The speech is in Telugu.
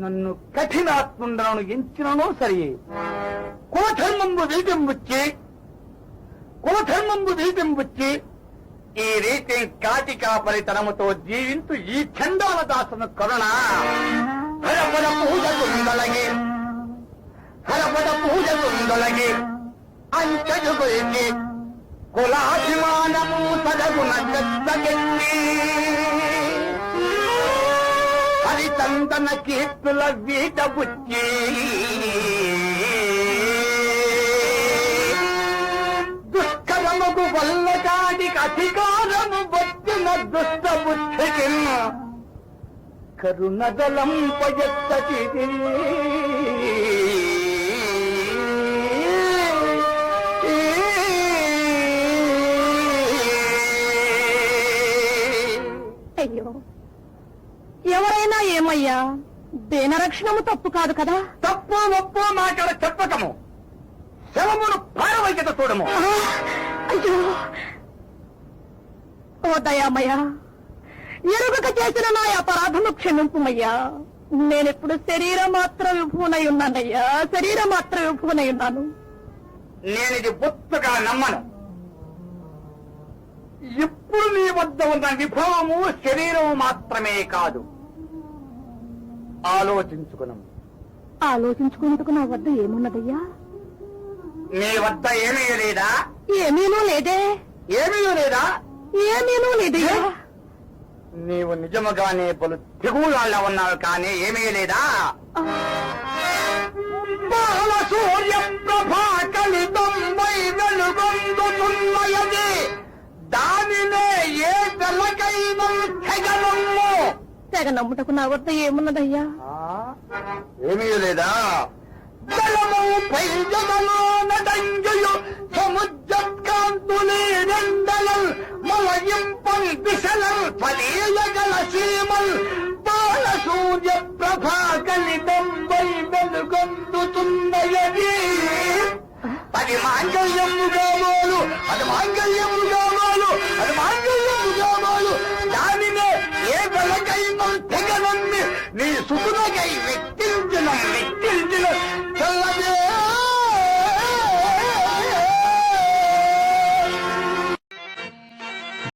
నన్ను కఠినాత్ముండను ఎంచినను సరి కులధర్మంబు వీటంబుచ్చి ఈ రీతి కాటికాపరితనముతో జీవించు ఈ చండాల దాసును కరుణ హరపద పూజగుందొలగి అంచెడు గురించి కులాభిమానము సదగున గెత్తి హరిచందన కీర్తుల వీటబుచ్చి దుష్కరముకు వల్లకాడికి అధికారము వచ్చిన దుష్ట బుద్ధికి కరుణదలం పయత్తటి అయ్యో, ఎవరైనా ఏమయ్యా, దేనరక్షణము తప్పు కాదు కదా. తప్పు ఒప్పు మాటల చెప్పకము, శవమును పారవైకత చూడము. అయ్యో, ఓ దయామయ్యా, ఎరుగక చేసిన నా అపరాధము క్షమింపుమయ్యా. నేనెప్పుడు శరీరమాత్ర విభూనై ఉన్నానయ్యా, శరీరమాత్ర విభూనై ఉన్నాను. నేనిది బొత్తుగా నమ్మను. ఇప్పుడు నీ వద్ద ఉన్న విభవము శరీరము మాత్రమే కాదు, ఆలోచించుకున్నట్టుకు నా వద్ద ఏమున్నదయ్యా? నీ వద్ద ఏమీ లేదా? ఏమీనూ లేదే. ఏమీ లేదా? ఏమీనూ లేదయ్యా. నీవు నిజముగానే పలు దిగుళ్ళ ఉన్నావు, కానీ ఏమీ లేదా? బాల సూర్య ప్రభా కలితంబై వెలుగొందుతున్నయది, దానినే ఏ వెలకైన తెగనమ్ము. తెగ నమ్ముటకు నా వద్ద ఏమున్నదయ్యా? ఏమీ లేదా? బలము పైజమలోన దంజుయు సముద్రకాంతులే రెండలల్ మలయింపల్ దిశలల్ ఫలీయగల సీమల్ బాల సూర్య ప్రభా కలితంబై వెలుగొందుతున్నయది. అది మాంగళ్యము కావాలు, అది మాంగళ్యము కావాలు, అది మాంగళ్యము కావాలు, దానినే ఏ వెలకైన తెగనమ్మి నీ సుతులకై వ్యక్తించిన వ్యక్తి